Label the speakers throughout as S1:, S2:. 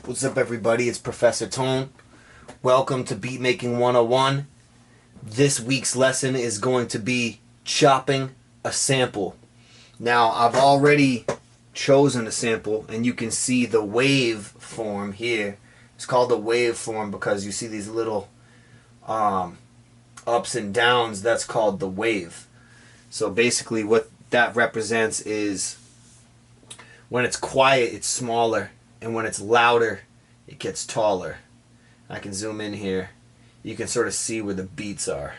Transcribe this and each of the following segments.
S1: What's up, everybody? It's Professor Tone. Welcome to Beatmaking 101. This week's lesson is going to be chopping a sample. Now, I've already chosen a sample, and you can see the wave form here. It's called the wave form because you see these little ups and downs. That's called the wave. So basically what that represents is when it's quiet, it's smaller. And when it's louder, it gets taller. I can zoom in here. You can sort of see where the beats are.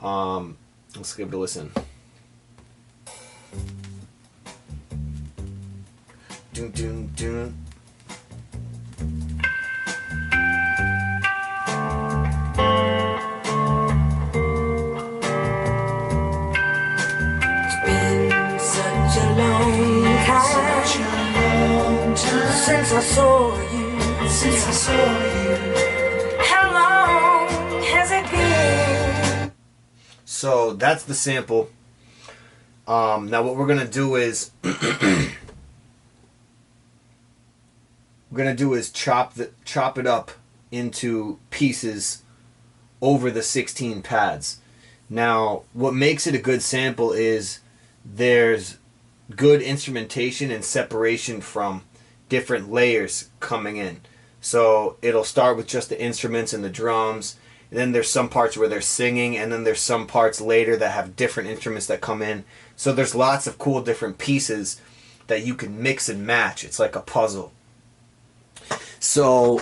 S1: Let's give it a listen. Doom, doom, doom.
S2: It's been such a long time. Since I saw you, how long has it been?
S1: So that's the sample. Now what we're gonna do is chop it up into pieces over the 16 pads. Now what makes it a good sample is there's good instrumentation and separation from different layers coming in. So it'll start with just the instruments and the drums, and then there's some parts where they're singing, and then there's some parts later that have different instruments that come in. So there's lots of cool different pieces that you can mix and match. It's like a puzzle. So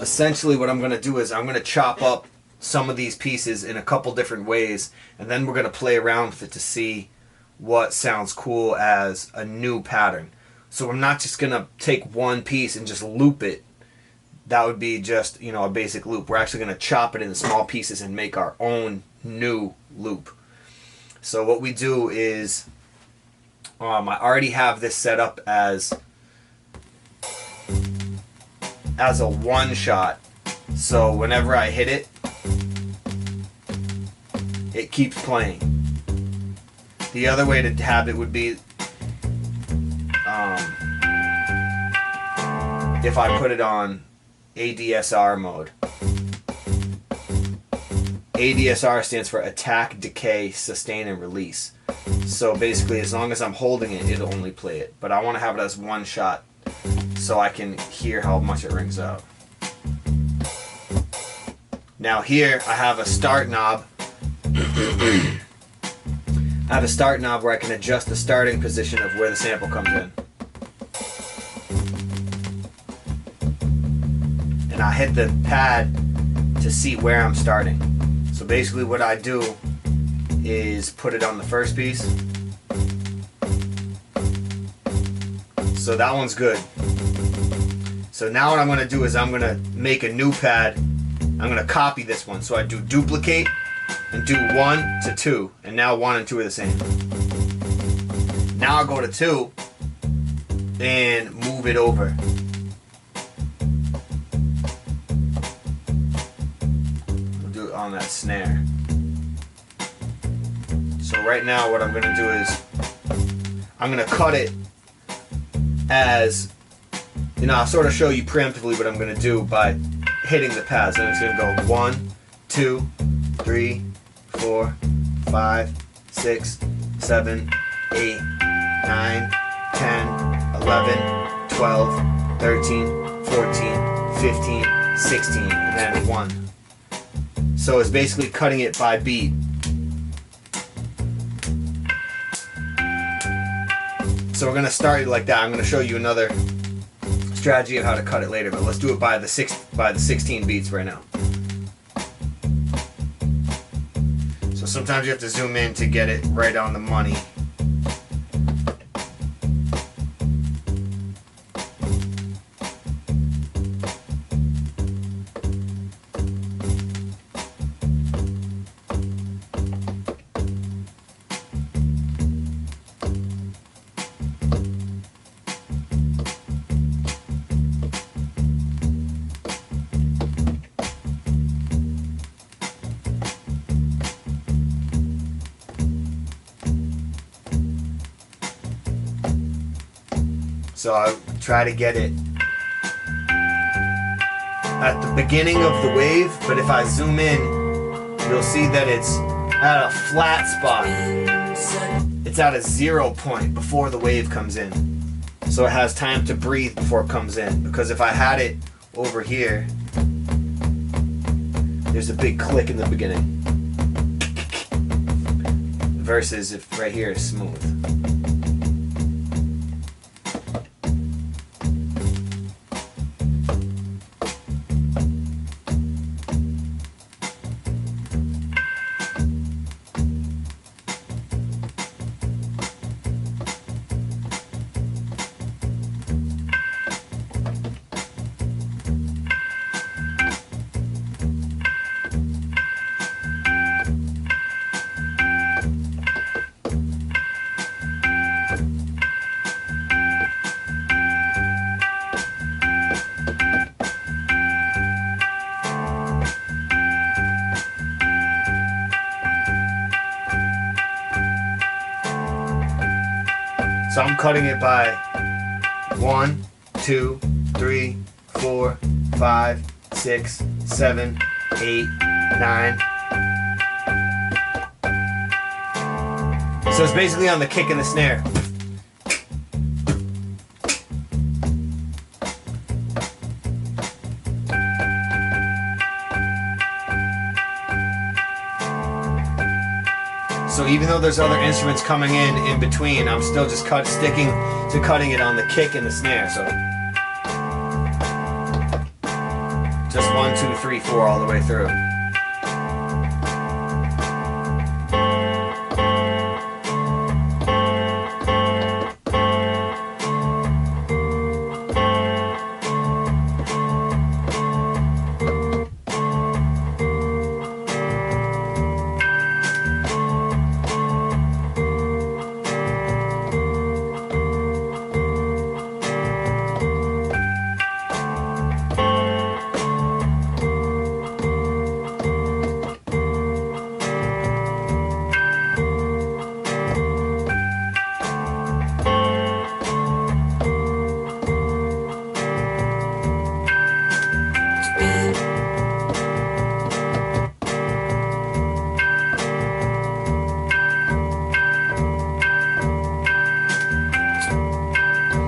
S1: essentially what I'm going to do is I'm going to chop up some of these pieces in a couple different ways, and then we're going to play around with it to see what sounds cool as a new pattern. So I'm not just going to take one piece and just loop it. That would be just, a basic loop. We're actually going to chop it into small pieces and make our own new loop. So what we do is, I already have this set up as a one shot. So whenever I hit it, it keeps playing. The other way to have it would be if I put it on ADSR mode. ADSR stands for attack, decay, sustain, and release. So basically, as long as I'm holding it, it'll only play it. But I want to have it as one shot so I can hear how much it rings out. Now here, I have a start knob. I have a start knob where I can adjust the starting position of where the sample comes in. And I hit the pad to see where I'm starting. So basically what I do is put it on the first piece. So that one's good. So now what I'm going to do is I'm going to make a new pad. I'm going to copy this one. So I do duplicate and do 1 to 2. And now 1 and 2 are the same. Now I go to 2 and move it over. On that snare. So right now what I'm going to do is I'm going to cut it as, I'll sort of show you preemptively what I'm going to do by hitting the pads. And it's going to go 1, 2, 3, 4, 5, 6, 7, 8, 9, 10, 11, 12, 13, 14, 15, 16, and then 1. So it's basically cutting it by beat. So we're going to start it like that. I'm going to show you another strategy of how to cut it later, but let's do it by the 16 beats right now. So sometimes you have to zoom in to get it right on the money. So I try to get it at the beginning of the wave, but if I zoom in, you'll see that it's at a flat spot. It's at a 0 point before the wave comes in. So it has time to breathe before it comes in. Because if I had it over here, there's a big click in the beginning. Versus if right here is smooth. So I'm cutting it by 1, 2, 3, 4, 5, 6, 7, 8, 9. So it's basically on the kick and the snare. So even though there's other instruments coming in between, I'm still just sticking to cutting it on the kick and the snare. So just 1, 2, 3, 4 all the way through.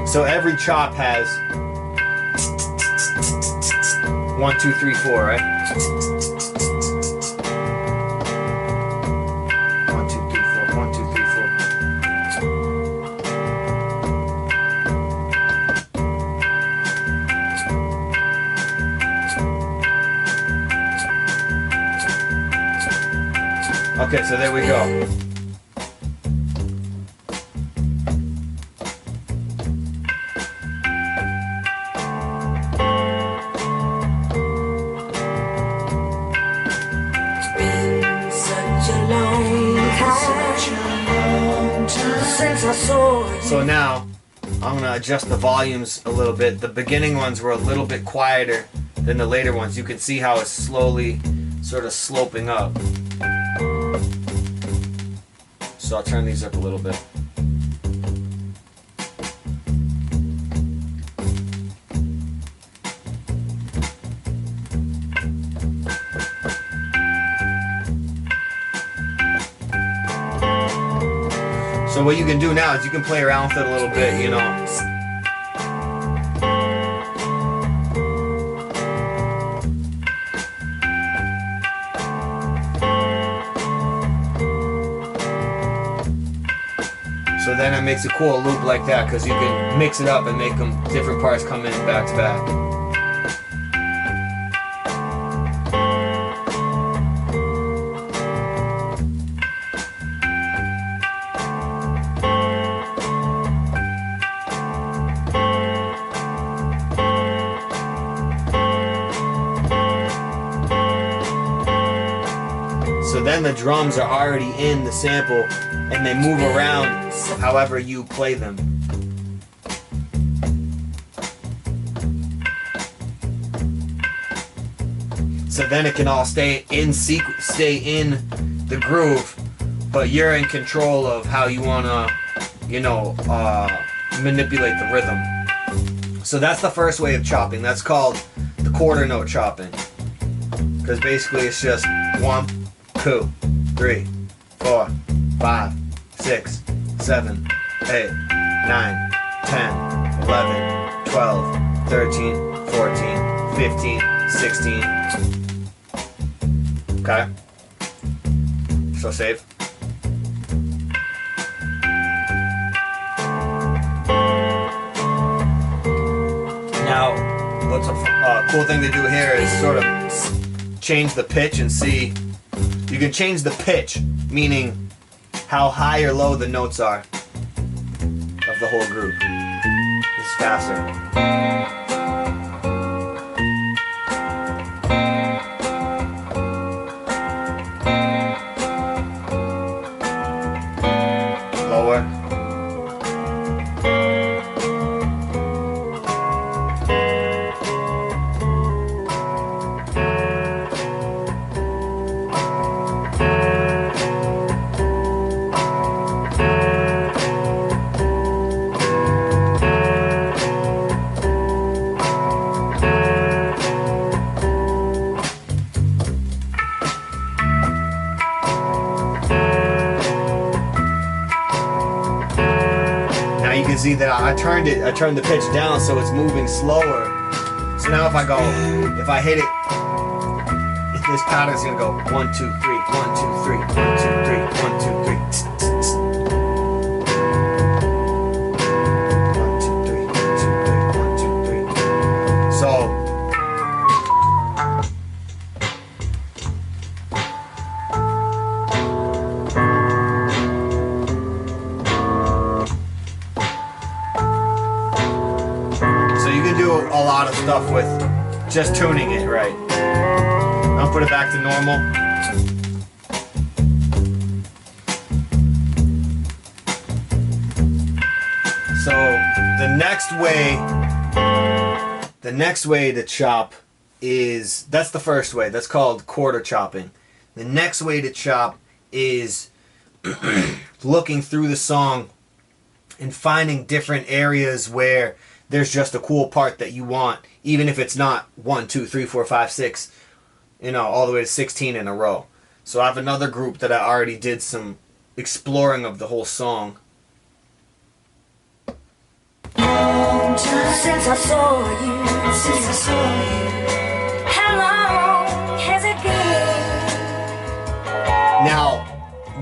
S1: So every chop has 1, 2, 3, 4, right? 1, 2, 3, 4, 1, 2, 3, 4. Okay, so there we go. So now I'm gonna adjust the volumes a little bit. The beginning ones were a little bit quieter than the later ones. You can see how it's slowly sort of sloping up. So I'll turn these up a little bit. So what you can do now is you can play around with it a little bit, you know. So then it makes a cool loop like that because you can mix it up and make them different parts come in back to back. So then the drums are already in the sample and they move around however you play them. So then it can all stay in the groove, but you're in control of how you wanna, you know, manipulate the rhythm. So that's the first way of chopping. That's called the quarter note chopping. Because basically it's just 1, 2, 3, 4, 5, 6, 7, 8, 9, 10, 11, 12, 13, 14, 15, 16. Okay. So save. Now, what's a cool thing to do here is sort of change the pitch and see. You can change the pitch, meaning how high or low the notes are of the whole group. It's faster. Lower. See that I turned the pitch down so it's moving slower. So now if I hit it, this pattern's gonna go 1, 2, 3, 1, 2, 3, 1, 2, 3, 1, 2, 3. 1, 2, 3, 1, 2, 3, 1, 2, 3. So a lot of stuff with just tuning it right. I'll put it back to normal. So the next way to chop is, that's the first way. That's called quarter chopping. The next way to chop is looking through the song and finding different areas where there's just a cool part that you want, even if it's not 1, 2, 3, 4, 5, 6, all the way to 16 in a row. So I have another group that I already did some exploring of the whole song.
S2: Since I saw you, how long has it been?
S1: Now,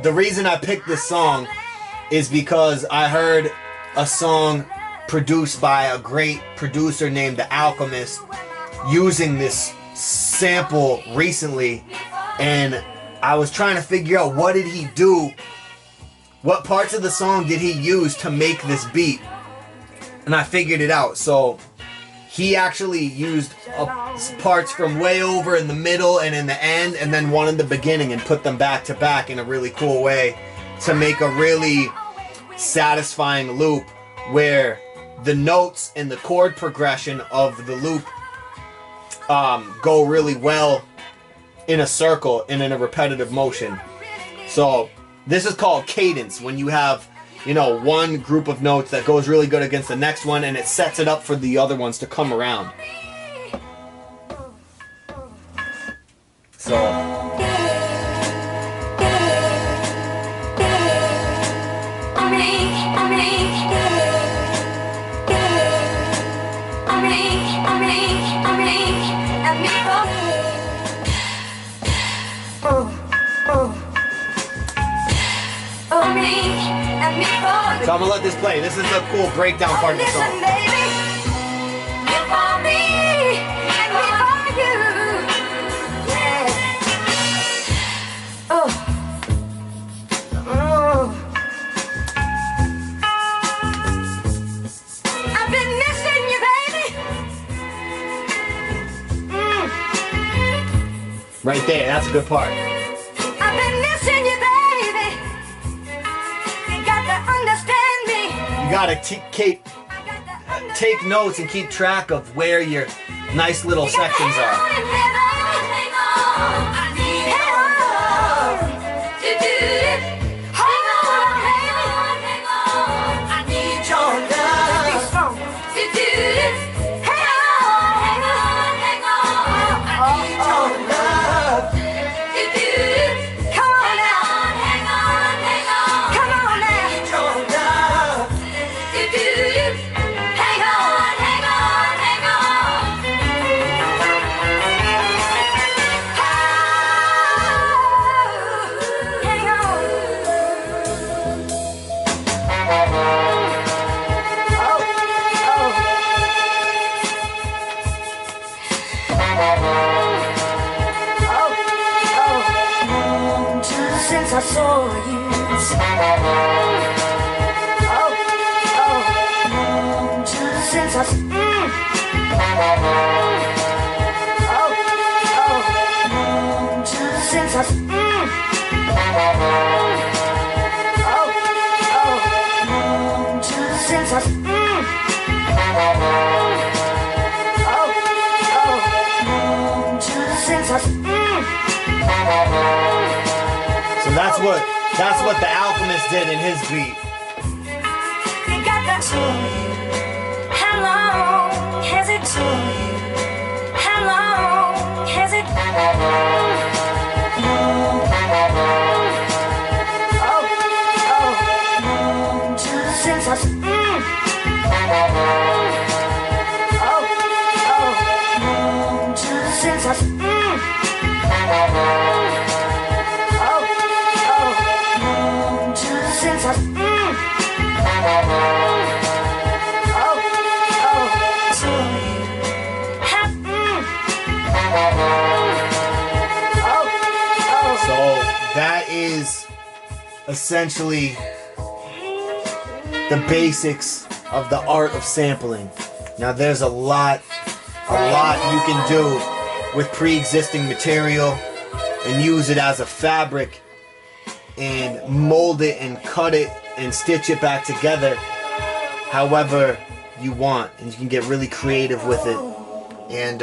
S1: the reason I picked this song is because I heard a song produced by a great producer named The Alchemist using this sample recently, and I was trying to figure out what did he do, what parts of the song did he use to make this beat, and I figured it out. So he actually used parts from way over in the middle and in the end, and then one in the beginning, and put them back to back in a really cool way to make a really satisfying loop where the notes and the chord progression of the loop go really well in a circle and in a repetitive motion. So this is called cadence, when you have one group of notes that goes really good against the next one and it sets it up for the other ones to come around. So So I'm gonna let this play. This is the cool breakdown part of the song.
S2: I've been missing you, baby.
S1: Right there, that's a good part.
S2: I've been missing you, baby. You got to understand me.
S1: You gotta take notes and keep track of where your nice little sections are.
S2: Since I saw you, since I since I since I since I
S1: So that's what the Alchemist did in his beat.
S2: you got that toy. How long has it took? How long has it? Since I since I since I
S1: So that is essentially the basics of the art of sampling. Now there's a lot you can do with pre-existing material and use it as a fabric and mold it and cut it and stitch it back together however you want, and you can get really creative with it. And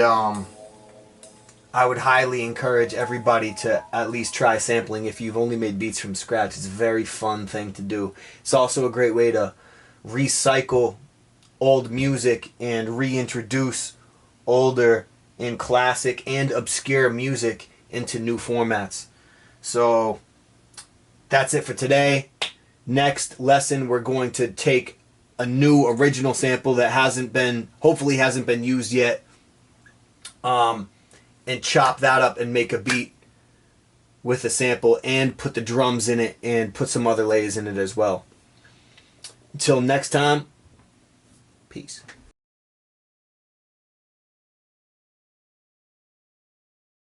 S1: I would highly encourage everybody to at least try sampling if you've only made beats from scratch. It's a very fun thing to do. It's also a great way to recycle old music and reintroduce older and classic and obscure music into new formats. So that's it for today. Next lesson, we're going to take a new original sample that hopefully hasn't been used yet, and chop that up and make a beat with the sample and put the drums in it and put some other layers in it as well. Until next time, peace.